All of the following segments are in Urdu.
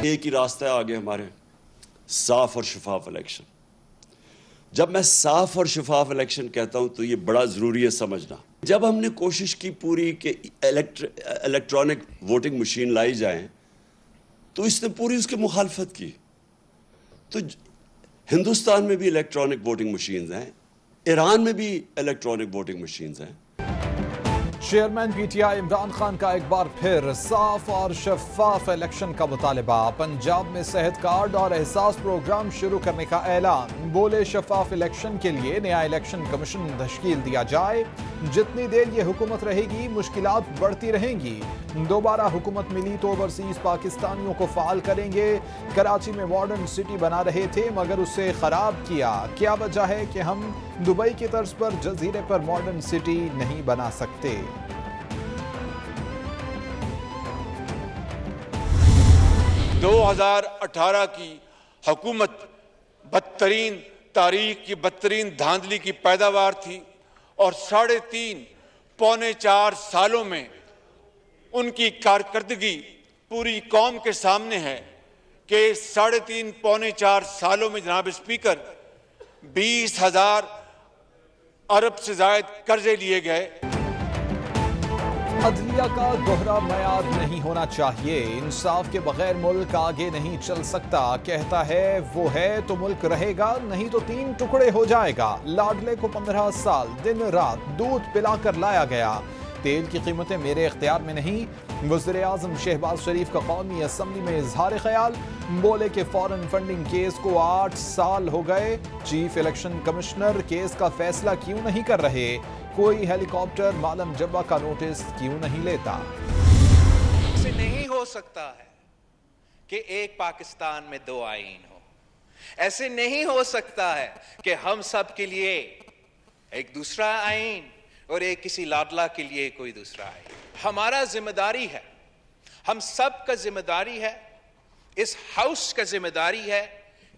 ایک ہی راستہ ہے آگے ہمارے، صاف اور شفاف الیکشن۔ جب میں صاف اور شفاف الیکشن کہتا ہوں تو یہ بڑا ضروری ہے سمجھنا۔ جب ہم نے کوشش کی پوری کہ الیکٹرانک ووٹنگ مشین لائی جائیں تو اس نے پوری اس کی مخالفت کی۔ تو ہندوستان میں بھی الیکٹرانک ووٹنگ مشینز ہیں، ایران میں بھی الیکٹرانک ووٹنگ مشینز ہیں۔ Chairman P T I Imran Khan کا ایک بار پھر صاف اور شفاف الیکشن کا مطالبہ۔ پنجاب میں صحت کارڈ اور احساس پروگرام شروع کرنے کا اعلان۔ بولے شفاف الیکشن کے لیے نیا الیکشن کمیشن تشکیل دیا جائے، جتنی دیر یہ حکومت رہے گی مشکلات بڑھتی رہیں گی، دوبارہ حکومت ملی تو اوورسیز پاکستانیوں کو فعال کریں گے۔ کراچی میں ماڈرن سٹی بنا رہے تھے مگر اسے خراب کیا، کیا وجہ ہے کہ ہم دبئی کی طرز پر جزیرے پر ماڈرن سٹی نہیں بنا سکتے؟ 2018 کی حکومت بدترین تاریخ کی بدترین دھاندلی کی پیداوار تھی، اور 3.5 پونے 4 سالوں میں ان کی کارکردگی پوری قوم کے سامنے ہے کہ 3.5 پونے 4 سالوں میں جناب اسپیکر 20,000 ارب سے زائد قرضے لیے گئے۔ عدلیہ کا دوہرا معیار نہیں ہونا چاہیے، انصاف کے بغیر ملک آگے نہیں چل سکتا، کہتا ہے وہ ہے تو ملک رہے گا، نہیں تو 3 ٹکڑے ہو جائے گا۔ لاڈلے کو 15 سال دن رات دودھ پلا کر لایا گیا، تیل کی قیمتیں میرے اختیار میں نہیں۔ وزیر اعظم شہباز شریف کا قومی اسمبلی میں اظہار خیال، بولے کہ فارن فنڈنگ کیس کو 8 سال ہو گئے، چیف الیکشن کمشنر کیس کا فیصلہ کیوں نہیں کر رہے، کوئی ہیلی کاپٹر معلم جبہ کا نوٹس کیوں نہیں لیتا۔ ایسے نہیں ہو سکتا ہے کہ ایک پاکستان میں 2 آئین ہو، ایسے نہیں ہو سکتا ہے کہ ہم سب کے لیے ایک دوسرا آئین اور ایک کسی لاڈلا کے لیے کوئی دوسرا آئین۔ ہمارا ذمہ داری ہے، ہم سب کا ذمہ داری ہے، اس ہاؤس کا ذمہ داری ہے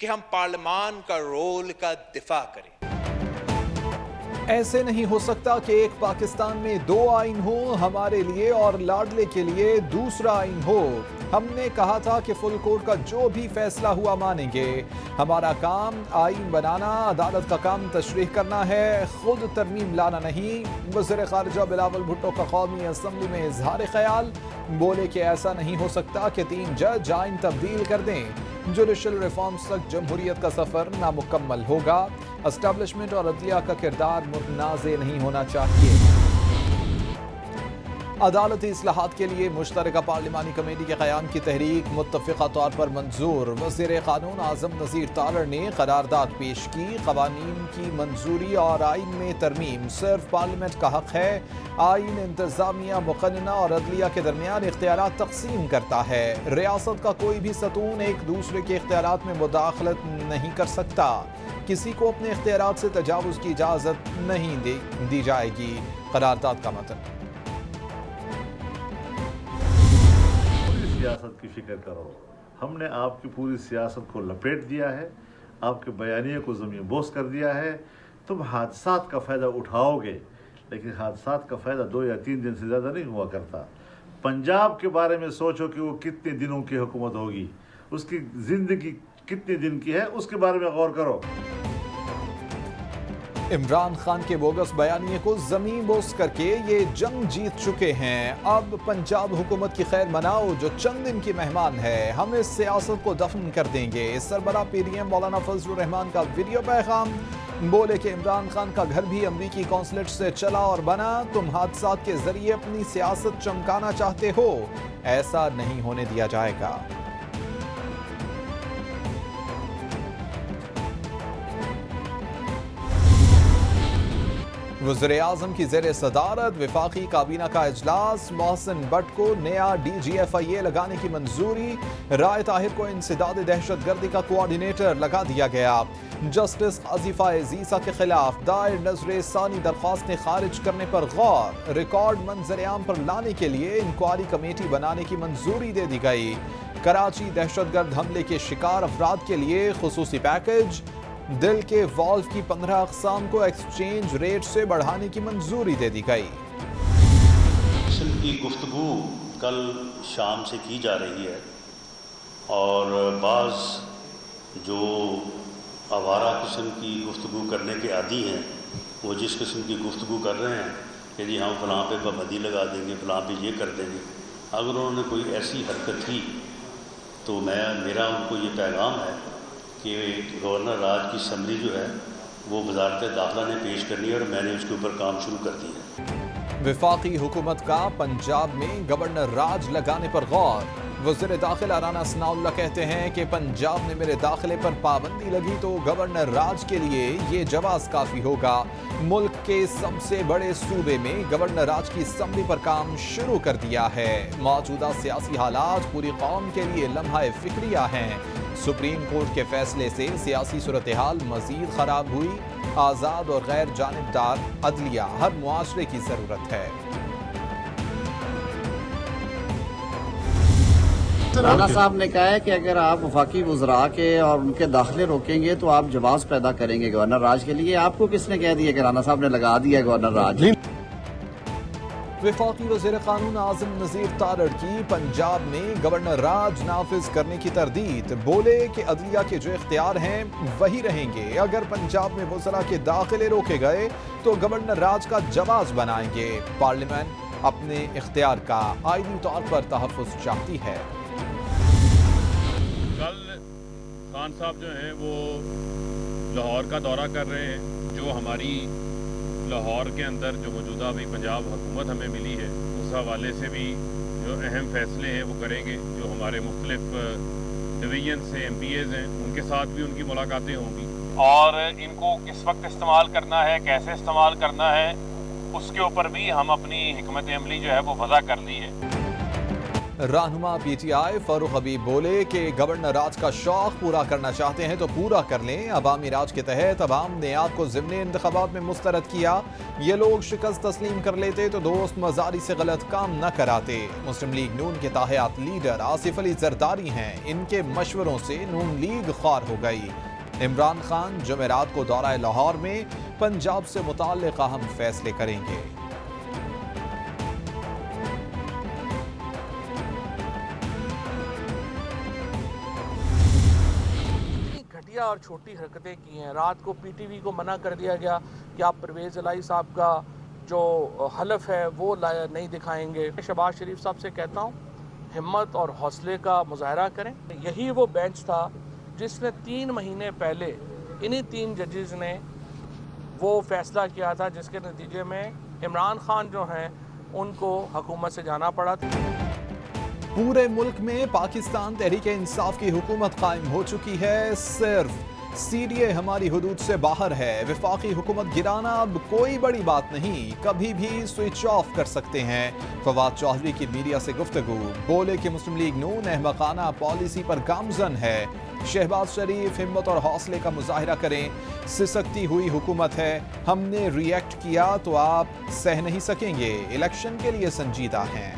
کہ ہم پارلیمان کا رول کا دفاع کریں۔ ایسے نہیں ہو سکتا کہ ایک پاکستان میں 2 آئین ہوں، ہمارے لیے اور لاڈلے کے لیے دوسرا آئین ہو۔ ہم نے کہا تھا کہ فل کورٹ کا جو بھی فیصلہ ہوا مانیں گے، ہمارا کام آئین بنانا، عدالت کا کام تشریح کرنا ہے، خود ترمیم لانا نہیں۔ وزیر خارجہ بلاول بھٹو کا قومی اسمبلی میں اظہار خیال، بولے کہ ایسا نہیں ہو سکتا کہ 3 جج آئین تبدیل کر دیں، جوڈیشل ریفارمز تک جمہوریت کا سفر نامکمل ہوگا، اسٹیبلشمنٹ اور عدلیہ کا کردار متنازع نہیں ہونا چاہیے۔ عدالتی اصلاحات کے لیے مشترکہ پارلیمانی کمیٹی کے قیام کی تحریک متفقہ طور پر منظور، وزیر قانون اعظم نذیر تالر نے قرارداد پیش کی، قوانین کی منظوری اور آئین میں ترمیم صرف پارلیمنٹ کا حق ہے، آئین انتظامیہ مقننہ اور عدلیہ کے درمیان اختیارات تقسیم کرتا ہے، ریاست کا کوئی بھی ستون ایک دوسرے کے اختیارات میں مداخلت نہیں کر سکتا، کسی کو اپنے اختیارات سے تجاوز کی اجازت نہیں دی جائے گی، قرارداد کا متن۔ سیاست کی فکر کرو، ہم نے آپ کی پوری سیاست کو لپیٹ دیا ہے، آپ کے بیانیے کو زمین بوس کر دیا ہے، تم حادثات کا فائدہ اٹھاؤ گے، لیکن حادثات کا فائدہ 2 یا 3 دن سے زیادہ نہیں ہوا کرتا۔ پنجاب کے بارے میں سوچو کہ وہ کتنے دنوں کی حکومت ہوگی، اس کی زندگی کتنے دن کی ہے، اس کے بارے میں غور کرو۔ عمران خان کے بوگس بیانیے کو زمین بوس کر کے یہ جنگ جیت چکے ہیں، اب پنجاب حکومت کی خیر مناؤ جو چند دن کی مہمان ہے، ہم اس سیاست کو دفن کر دیں گے۔ سربراہ پی ڈی ایم مولانا فضل الرحمان کا ویڈیو پیغام، بولے کہ عمران خان کا گھر بھی امریکی قونصلیٹ سے چلا اور بنا، تم حادثات کے ذریعے اپنی سیاست چمکانا چاہتے ہو، ایسا نہیں ہونے دیا جائے گا۔ وزیر اعظم کی زیر صدارت وفاقی کابینہ کا اجلاس، محسن بٹ کو نیا ڈی جی ایف آئی اے لگانے کی منظوری، رائے طاہر کو انسداد دہشت گردی کا کوآرڈینیٹر لگا دیا گیا، جسٹس قاضفہ عزیزہ کے خلاف دائر نظر ثانی درخواستیں خارج کرنے پر غور، ریکارڈ منظر عام پر لانے کے لیے انکوائری کمیٹی بنانے کی منظوری دے دی گئی، کراچی دہشت گرد حملے کے شکار افراد کے لیے خصوصی پیکج، دل کے والو کی 15 اقسام کو ایکسچینج ریٹ سے بڑھانے کی منظوری دے دی گئی۔ قسم کی گفتگو کل شام سے کی جا رہی ہے اور بعض جو آوارہ قسم کی گفتگو کرنے کے عادی ہیں وہ جس قسم کی گفتگو کر رہے ہیں کہ جی ہم فلاں پہ پابندی لگا دیں گے، فلاں پہ یہ کر دیں گے، اگر انہوں نے کوئی ایسی حرکت کی تو میرا ان کو یہ پیغام ہے کہ گورنر راج کی سمری جو ہے وہ وزارت داخلہ نے پیش کرنی ہے اور میں نے اس کے اوپر کام شروع کر دیا ہے۔ وفاقی حکومت کا پنجاب میں گورنر راج لگانے پر غور۔ وزیر داخلہ رانا ثناء اللہ کہتے ہیں کہ پنجاب میں میرے داخلے پر پابندی لگی تو گورنر راج کے لیے یہ جواز کافی ہوگا۔ ملک کے سب سے بڑے صوبے میں گورنر راج کی اسمبلی پر کام شروع کر دیا ہے۔ موجودہ سیاسی حالات پوری قوم کے لیے لمحہ فکریہ ہیں۔ سپریم کورٹ کے فیصلے سے سیاسی صورتحال مزید خراب ہوئی۔ آزاد اور غیر جانبدار عدلیہ ہر معاشرے کی ضرورت ہے۔ رانا صاحب نے کہا ہے کہ اگر آپ وفاقی وزراء کے اور ان کے داخلے روکیں گے تو آپ جواز پیدا کریں گے گورنر راج کے لیے۔ آپ کو کس نے کہہ دیا کہ رانا صاحب نے لگا دیا گورنر راج؟ وفاقی وزیر قانون اعظم نذیر تارڑ کی پنجاب میں گورنر راج نافذ کرنے کی تردید۔ بولے کہ عدلیہ کے جو اختیار ہیں وہی رہیں گے۔ اگر پنجاب میں وزراء کے داخلے روکے گئے تو گورنر راج کا جواز بنائیں گے۔ پارلیمنٹ اپنے اختیار کا آئینی طور پر تحفظ چاہتی ہے۔ کل خان صاحب جو ہیں وہ لاہور کا دورہ کر رہے ہیں۔ جو ہماری لاہور کے اندر جو موجودہ ابھی پنجاب حکومت ہمیں ملی ہے اس حوالے سے بھی جو اہم فیصلے ہیں وہ کریں گے۔ جو ہمارے مختلف ڈویژن سے ایم پی ایز ہیں ان کے ساتھ بھی ان کی ملاقاتیں ہوں گی، اور ان کو کس وقت استعمال کرنا ہے، کیسے استعمال کرنا ہے، اس کے اوپر بھی ہم اپنی حکمت عملی جو ہے وہ وضع کر لی ہے۔ رہنما پی ٹی آئی فاروق حبیب بولے کہ گورنر راج کا شوق پورا کرنا چاہتے ہیں تو پورا کر لیں۔ عوامی راج کے تحت عوام نے آپ کو ضمنی انتخابات میں مسترد کیا۔ یہ لوگ شکست تسلیم کر لیتے تو دوست مزاری سے غلط کام نہ کراتے۔ مسلم لیگ نون کے تاحیات لیڈر آصف علی زرداری ہیں، ان کے مشوروں سے نون لیگ خوار ہو گئی۔ عمران خان جمعرات کو دورہ لاہور میں پنجاب سے متعلق اہم فیصلے کریں گے۔ اور چھوٹی حرکتیں کی ہیں۔ رات کو پی ٹی وی کو منع کر دیا گیا کہ آپ پرویز الہی صاحب کا جو حلف ہے وہ نہیں دکھائیں گے۔ شہباز شریف صاحب سے کہتا ہوں ہمت اور حوصلے کا مظاہرہ کریں۔ یہی وہ بینچ تھا جس نے 3 مہینے پہلے انہی 3 ججز نے وہ فیصلہ کیا تھا جس کے نتیجے میں عمران خان جو ہیں ان کو حکومت سے جانا پڑا تھا۔ پورے ملک میں پاکستان تحریک انصاف کی حکومت قائم ہو چکی ہے۔ صرف سی ڈی اے ہماری حدود سے باہر ہے۔ وفاقی حکومت گرانا اب کوئی بڑی بات نہیں، کبھی بھی سوئچ آف کر سکتے ہیں۔ فواد چوہدری کی میڈیا سے گفتگو، بولے کہ مسلم لیگ نون احمقانہ پالیسی پر گامزن ہے۔ شہباز شریف ہمت اور حوصلے کا مظاہرہ کریں، سسکتی ہوئی حکومت ہے، ہم نے ری ایکٹ کیا تو آپ سہ نہیں سکیں گے، الیکشن کے لیے سنجیدہ ہیں۔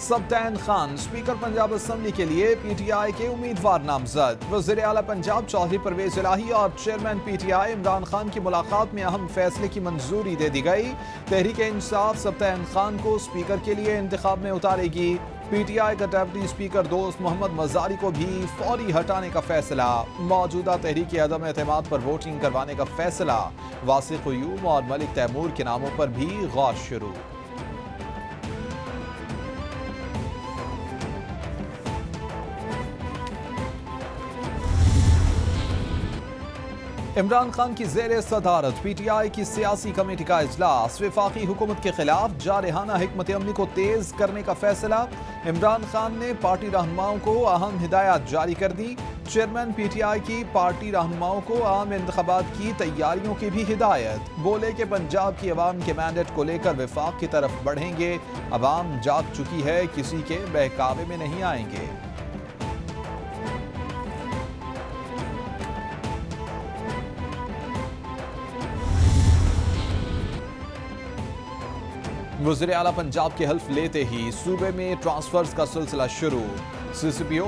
سبطین خان اسپیکر پنجاب اسمبلی کے لیے پی ٹی آئی کے امیدوار نامزد۔ وزیر اعلیٰ پنجاب چودھری پرویز الہی اور chairman P T I Imran Khan کی ملاقات میں اہم فیصلے کی منظوری دے دی گئی۔ تحریک انصاف سبطین خان کو اسپیکر کے لیے انتخاب میں اتارے گی۔ پی ٹی آئی کا ڈپٹی اسپیکر دوست محمد مزاری کو بھی فوری ہٹانے کا فیصلہ۔ موجودہ تحریک عدم اعتماد پر ووٹنگ کروانے کا فیصلہ۔ واسق قیوم اور ملک تیمور کے ناموں پر بھی غور شروع۔ عمران خان کی زیر صدارت پی ٹی آئی کی سیاسی کمیٹی کا اجلاس۔ وفاقی حکومت کے خلاف جارحانہ حکمت عملی کو تیز کرنے کا فیصلہ۔ عمران خان نے پارٹی رہنماؤں کو اہم ہدایات جاری کر دی۔ چیئرمین پی ٹی آئی کی پارٹی رہنماؤں کو عام انتخابات کی تیاریوں کی بھی ہدایت۔ بولے کہ پنجاب کی عوام کے مینڈیٹ کو لے کر وفاق کی طرف بڑھیں گے۔ عوام جاگ چکی ہے، کسی کے بہکاوے میں نہیں آئیں گے۔ وزیر اعلیٰ پنجاب کے حلف لیتے ہی صوبے میں ٹرانسفرز کا سلسلہ شروع۔ CCPO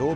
2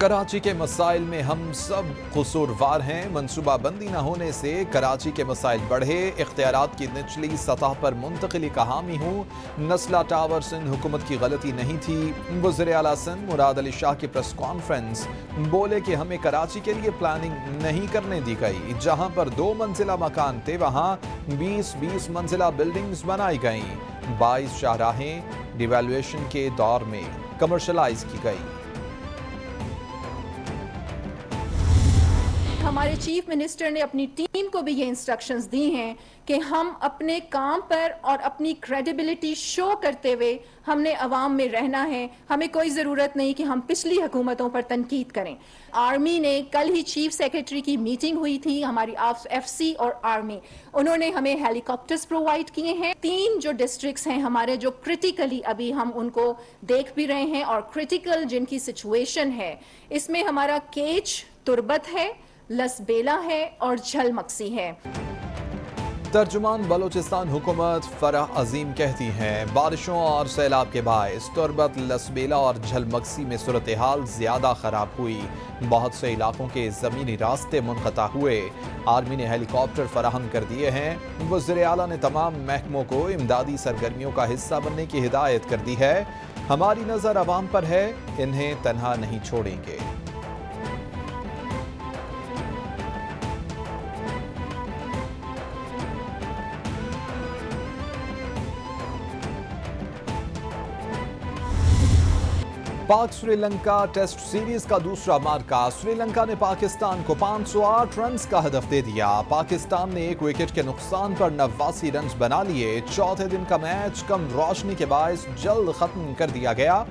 کراچی کے مسائل میں ہم سب قصوروار ہیں. منصوبہ بندی نہ ہونے سے کراچی کے مسائل بڑھے. اختیارات کی نچلی سطح پر منتقلی کا حامی ہوں. نسلہ ٹاور سندھ حکومت کی غلطی نہیں تھی. وزیر اعلیٰ سندھ مراد علی شاہ کی پریس کانفرنس. بولے کہ ہمیں کراچی کے لیے پلاننگ نہیں کرنے دی گئی. جہاں پر 2 منزلہ مکان تھے وہاں 20 منزلہ بلڈنگز بنائی گئیں. 22 شاہراہیں ڈیویلویشن کے دور میں کمرشلائز کی گئی. ہمارے چیف منسٹر نے اپنی ٹیم کو بھی یہ انسٹرکشنز دی ہیں کہ ہم اپنے کام پر اور اپنی کریڈیبلٹی شو کرتے ہوئے ہم نے عوام میں رہنا ہے. ہمیں کوئی ضرورت نہیں کہ ہم پچھلی حکومتوں پر تنقید کریں. آرمی نے کل ہی چیف سیکرٹری کی میٹنگ ہوئی تھی, ہماری ایف سی اور آرمی, انہوں نے ہمیں ہیلی کاپٹرز پرووائڈ کیے ہیں. 3 جو ڈسٹرکٹس ہیں ہمارے جو کرٹیکلی ابھی ہم ان کو دیکھ بھی رہے ہیں اور کرٹیکل جن کی سچویشن ہے, اس میں ہمارا کیچ تربت ہے, لسبیلا ہے اور جھل مکسی ہے. ترجمان بلوچستان حکومت فرح عظیم کہتی ہیں بارشوں اور سیلاب کے باعث تربت, لسبیلا اور جھل مکسی میں صورتحال زیادہ خراب ہوئی. بہت سے علاقوں کے زمینی راستے منقطع ہوئے. آرمی نے ہیلی کاپٹر فراہم کر دیے ہیں. وزیر اعلیٰ نے تمام محکموں کو امدادی سرگرمیوں کا حصہ بننے کی ہدایت کر دی ہے. ہماری نظر عوام پر ہے, انہیں تنہا نہیں چھوڑیں گے. پاک سری لنکا ٹیسٹ سیریز کا دوسرا مارکا. سری لنکا نے پاکستان کو 508 رنز کا ہدف دے دیا. پاکستان نے 1 وکٹ کے نقصان پر 89 رنز بنا لیے. چوتھے دن کا میچ کم روشنی کے باعث جلد ختم کر دیا گیا.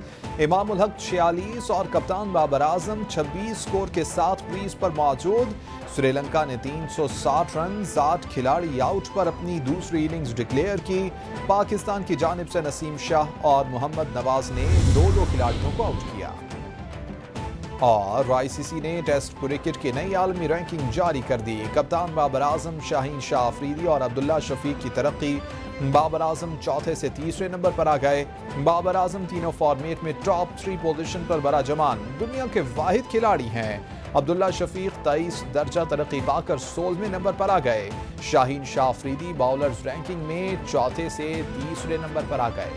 امام الحق 46 اور کپتان بابر اعظم 26 سکور کے ساتھ کریز پر موجود. سری لنکا نے 360 رنز 8 کھلاڑی آؤٹ پر اپنی دوسری اننگز ڈکلیئر کی. پاکستان کی جانب سے نسیم شاہ اور محمد نواز نے 2 کھلاڑیوں کو آؤٹ کیا. اور آئی سی سی نے ٹیسٹ کرکٹ کی نئی عالمی رینکنگ جاری کر دی. کپتان بابر اعظم, شاہین شاہ آفریدی اور عبداللہ شفیق کی ترقی. بابر اعظم چوتھے سے تیسرے نمبر پر آ گئے. بابر اعظم تینوں فارمیٹ میں ٹاپ 3 پوزیشن پر براجمان دنیا کے واحد کھلاڑی ہیں. عبداللہ شفیق 23 درجہ ترقی پا کر 16ویں نمبر پر آ گئے. شاہین شاہ آفریدی باؤلرز رینکنگ میں چوتھے سے تیسرے نمبر پر آ گئے.